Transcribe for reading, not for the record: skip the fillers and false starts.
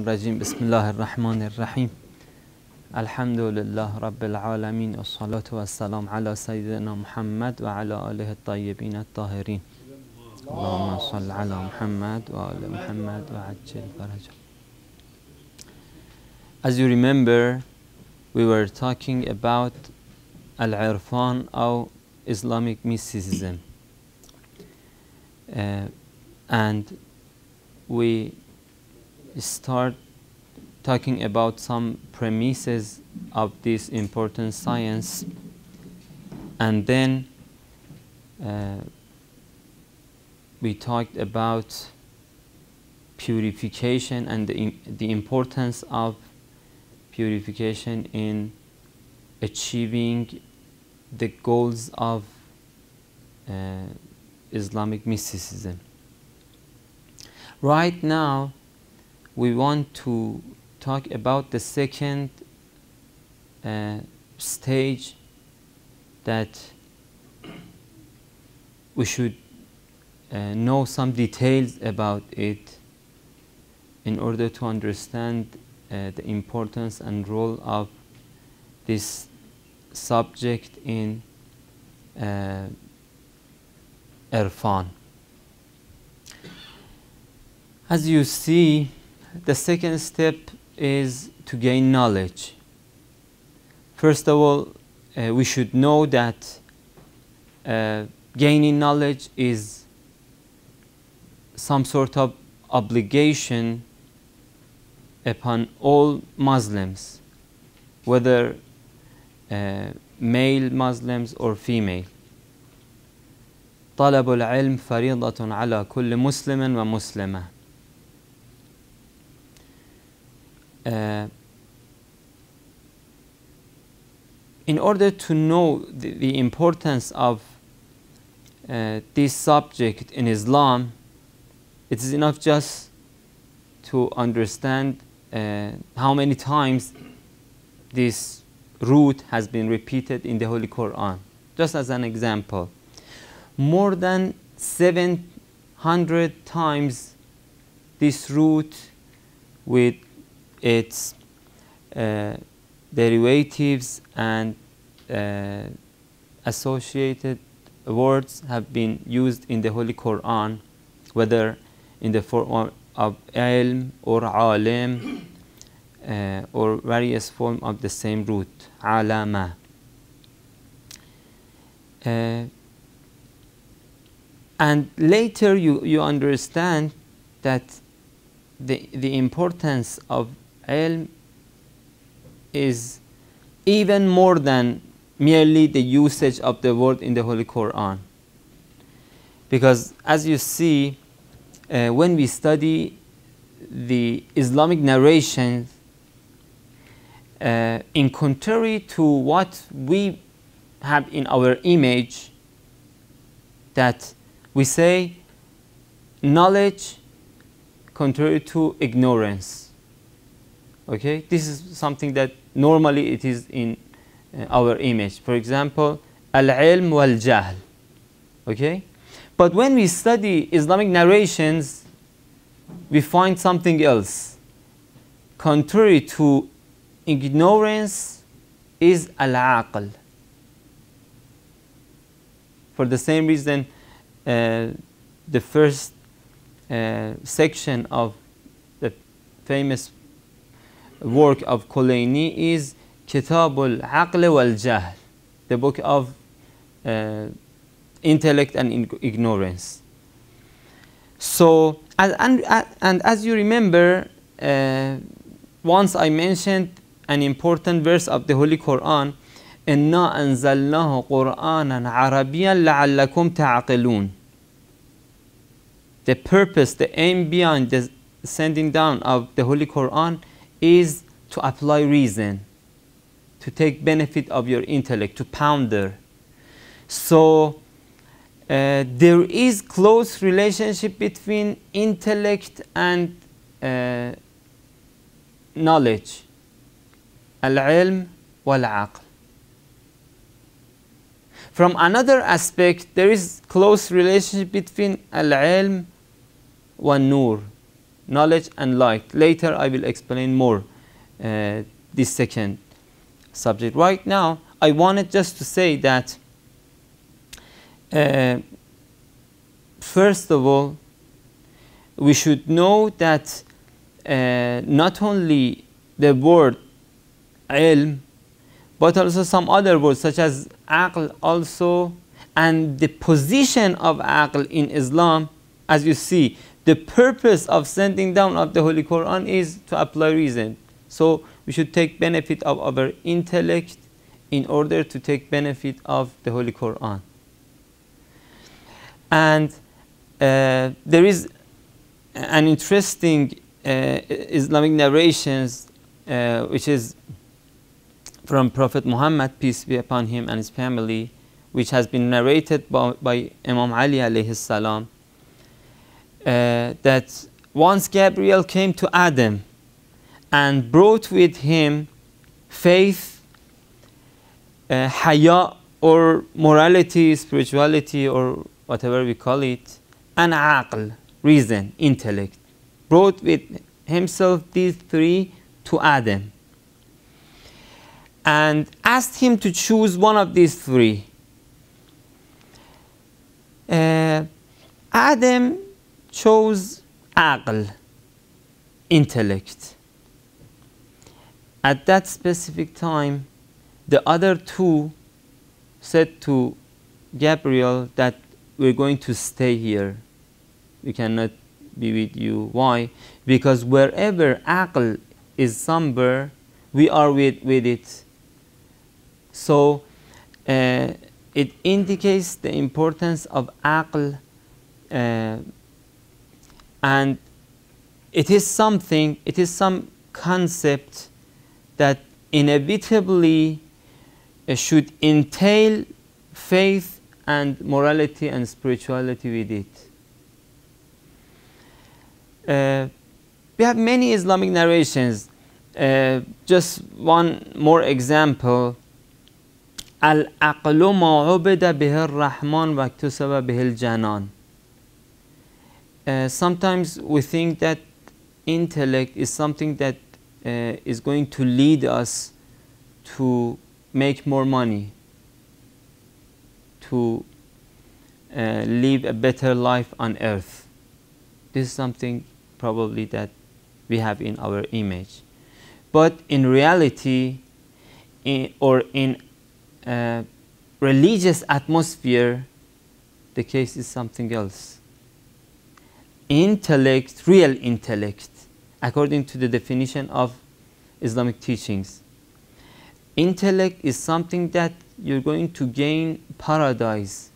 الرجيم بسم الله الرحمن الرحيم الحمد لله رب العالمين والصلاة والسلام على سيدنا محمد وعلى آله الطيبين الطاهرين اللهم صل على محمد وآل محمد وعجل فرجه. As you remember, we were talking about Al-Irfan or Islamic mysticism, and we start talking about some premises of this important science, and then we talked about purification and the importance of purification in achieving the goals of Islamic mysticism. Right now, we want to talk about the second stage that we should know some details about it in order to understand the importance and role of this subject in Irfan. As you see, the second step is to gain knowledge. First of all, we should know that gaining knowledge is some sort of obligation upon all Muslims, whether male Muslims or female. طلب العلم فريضة على كل مسلم ومسلمة. In order to know the importance of this subject in Islam, it is enough just to understand how many times this root has been repeated in the Holy Quran. Just as an example, more than 700 times this root with its derivatives and associated words have been used in the Holy Quran, whether in the form of ilm or alim or various forms of the same root, alama. And later you understand that the importance of ilm is even more than merely the usage of the word in the Holy Quran. Because as you see, when we study the Islamic narrations, in contrary to what we have in our image, that we say knowledge contrary to ignorance. Okay, this is something that normally it is in our image. For example, al-ilm wal-jahl. Okay, but when we study Islamic narrations, we find something else. Contrary to ignorance is al-aql. For the same reason, the first section of the famous work of Kulaini is Kitabul Aql wal Jahl, the book of intellect and ignorance. So, and as you remember, once I mentioned an important verse of the Holy Quran, إِنَّا أَنزَلْنَاهُ قُرْآنًا عَرَبِيًّا لَعَلَّكُمْ تَعْقِلُونَ. The purpose, the aim behind the sending down of the Holy Quran is to apply reason, to take benefit of your intellect, to ponder. So there is close relationship between intellect and knowledge, al-ilm wal-aql. From another aspect, there is close relationship between al-ilm wal-nur, knowledge and light. Later I will explain more this second subject. Right now I wanted just to say that first of all, we should know that not only the word ilm, but also some other words such as aql also, and the position of aql in Islam. As you see, the purpose of sending down of the Holy Quran is to apply reason. So we should take benefit of our intellect in order to take benefit of the Holy Quran. And there is an interesting Islamic narrations which is from Prophet Muhammad, peace be upon him, and his family, which has been narrated by Imam Ali alayhi salam, that once Gabriel came to Adam and brought with him faith, haya or morality, spirituality, or whatever we call it, and aql, reason, intellect, brought with himself these three to Adam and asked him to choose one of these three. Adam chose aql, intellect. At that specific time, the other two said to Gabriel that we're going to stay here. We cannot be with you. Why? Because wherever aql is somewhere, we are with it. So it indicates the importance of aql, and it is something, it is some concept that inevitably should entail faith and morality and spirituality with it. We have many Islamic narrations. Just one more example. Al-aqlu ma ubida bihi ar-Rahman wa iktasaba bihi al-Janan. Sometimes we think that intellect is something that is going to lead us to make more money, to live a better life on earth. This is something probably that we have in our image. But in reality, in religious atmosphere, the case is something else. Intellect, real intellect, according to the definition of Islamic teachings, intellect is something that you're going to gain paradise